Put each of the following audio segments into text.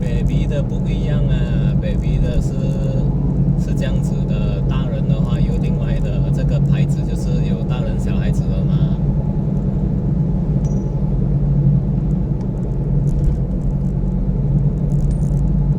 ，baby 的不一样啊，baby 的是这样子的，大人的话有另外的这个牌子，就是有大人小孩子的嘛。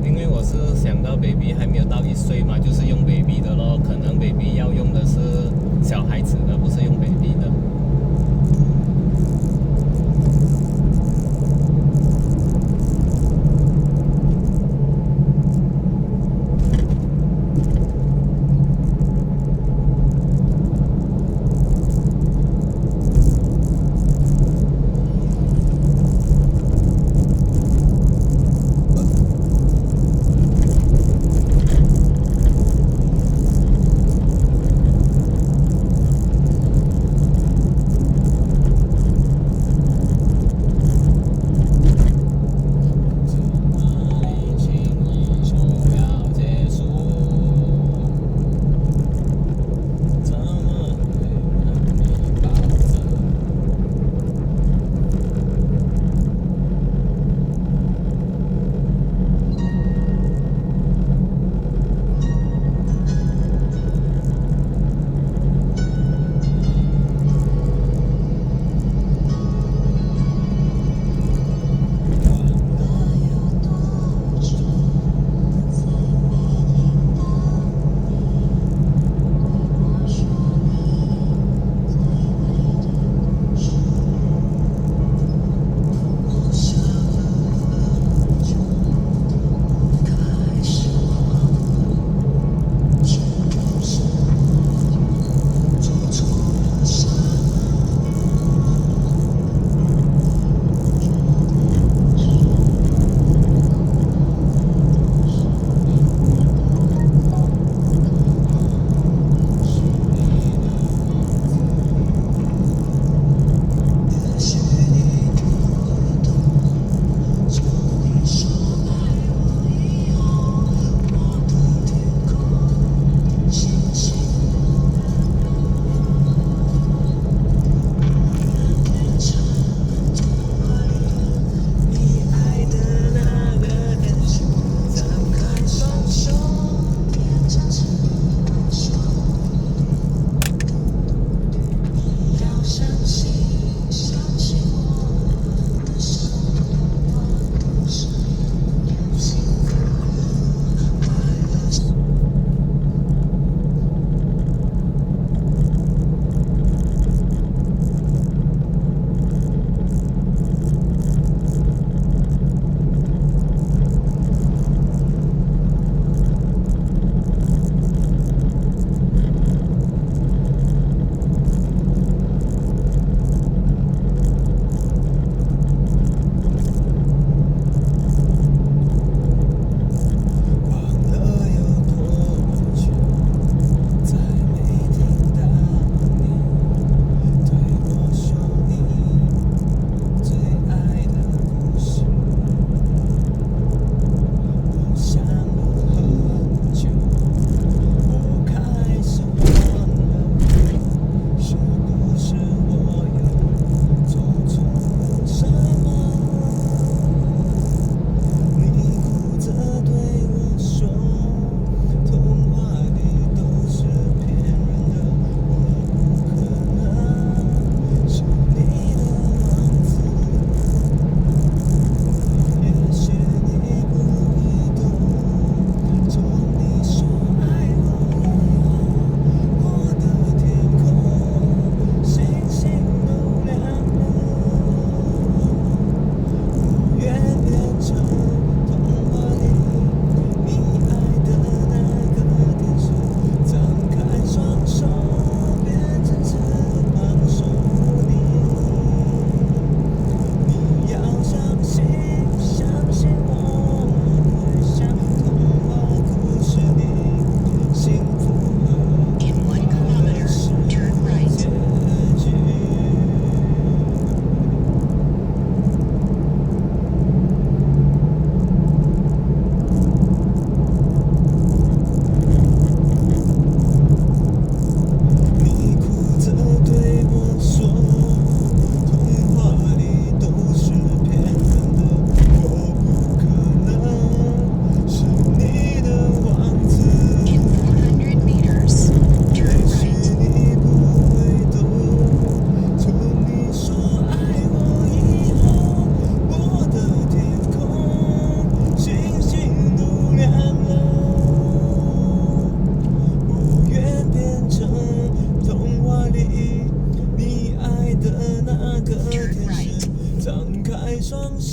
因为我是想到 baby 还没有到1岁嘛，就是用 baby 的咯，可能 baby 要用的是小孩子的，不是用 baby 的。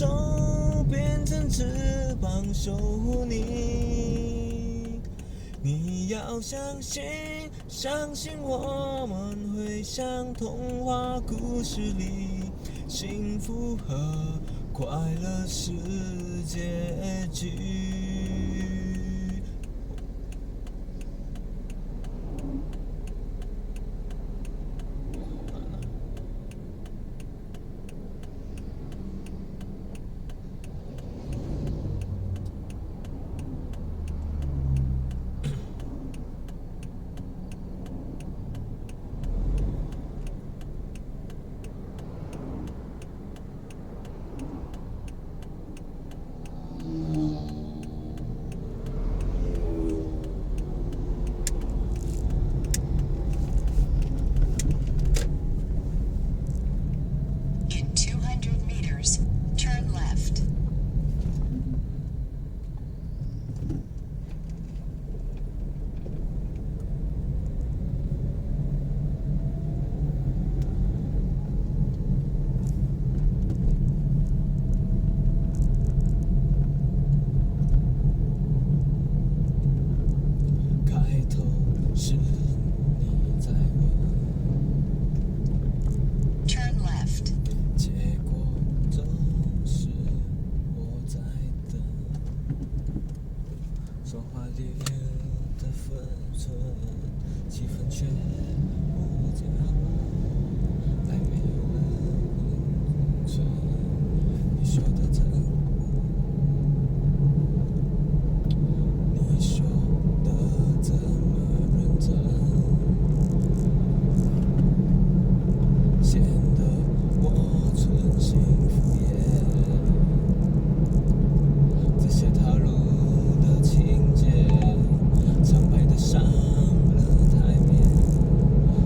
手变成翅膀守护你。你要相信，相信我们会像童话故事里，幸福和快乐是结局。是你在问 Turn left. 结果总是我在等，说话里的分寸，气氛却不加温，还没有人存，你说的真，你说的这么认真，显得我存心敷衍。这些套路的情节，苍白的上了台面，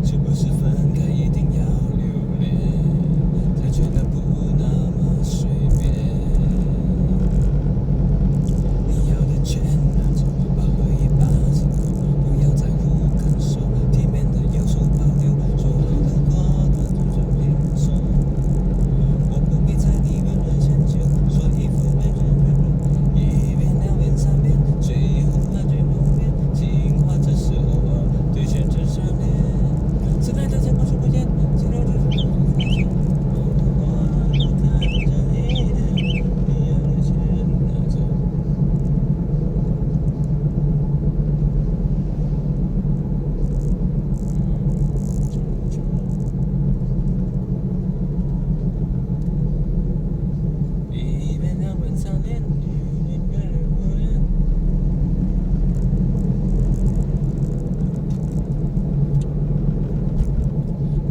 是不是分开一定要留恋，才觉得不那么随便？你要的全拿走，把回忆把成空，不要在乎感受，体面的有所保留，说好的果断就别说。我不必在你面前迁就，说一副没人一遍两遍三遍，最后那句不变，情话只是偶尔兑现成善念。此爱的结果是不言，尽量就是不见。我看着一点，你要的钱拿走。一遍两遍三遍，一遍不变。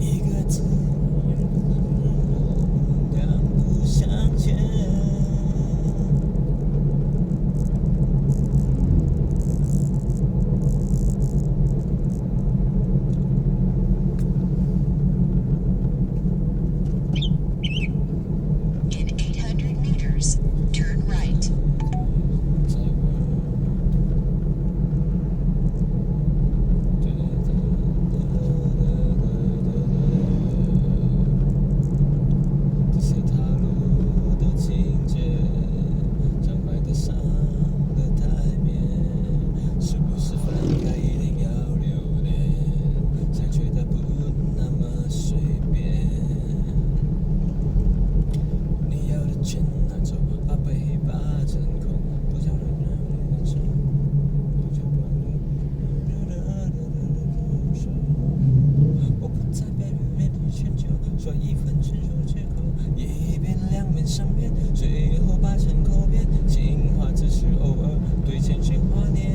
一个字，两不相欠。In 800 meters, turn right. 在这些套路的情节，苍白的上了台面，是不是分开一定要留恋，才觉得不那么随便？你要的全拿走，把回忆把成空，不叫人忍受，不叫我不再被面前迁就，说一分成熟借口，一遍两遍三遍，最后把成口边，情话只是偶尔兑现些华念。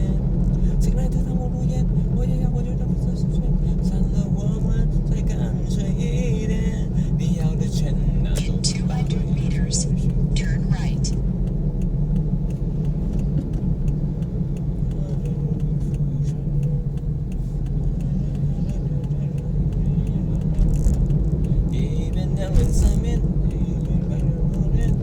亲爱的，当我入眼，我也要我就让这是谁散了，我们再干脆一点。你要的全拿走， In 200 meters, turn right. 一遍两遍三遍，一遍两遍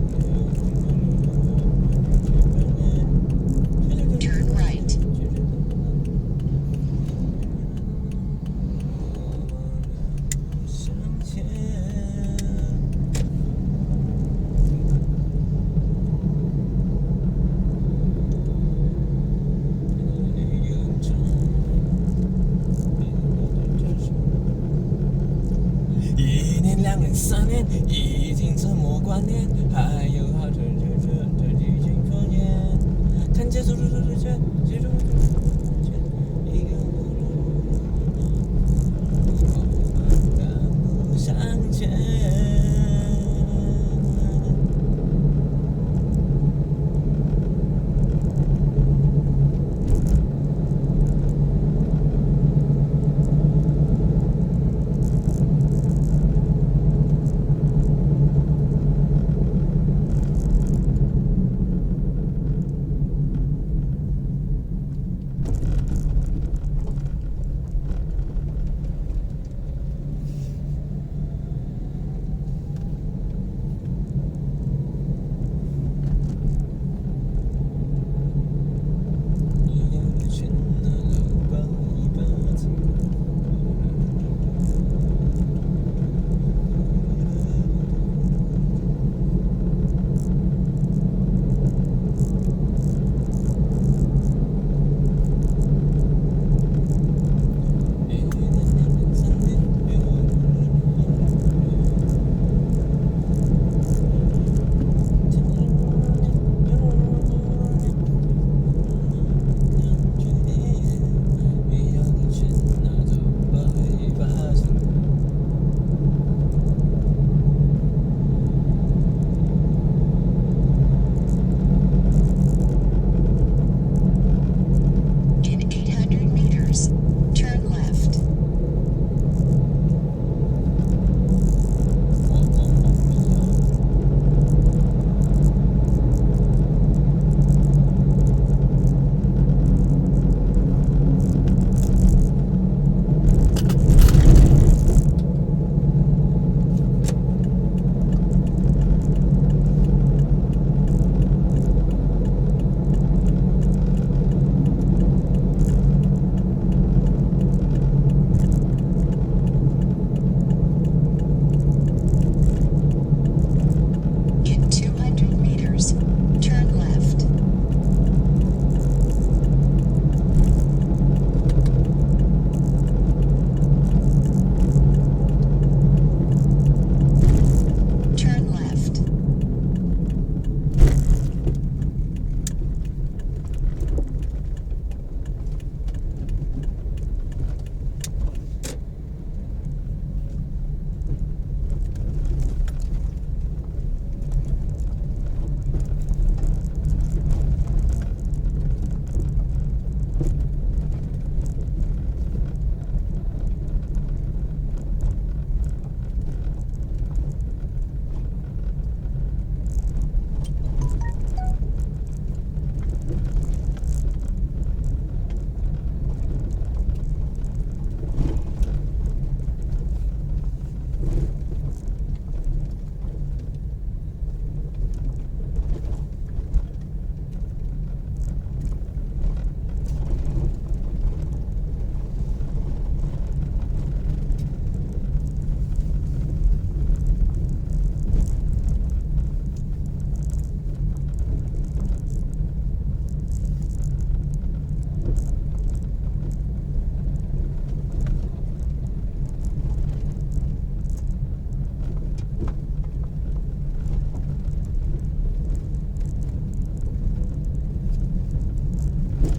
念，已经沉默观念，还有好这激情双眼，看结束记住。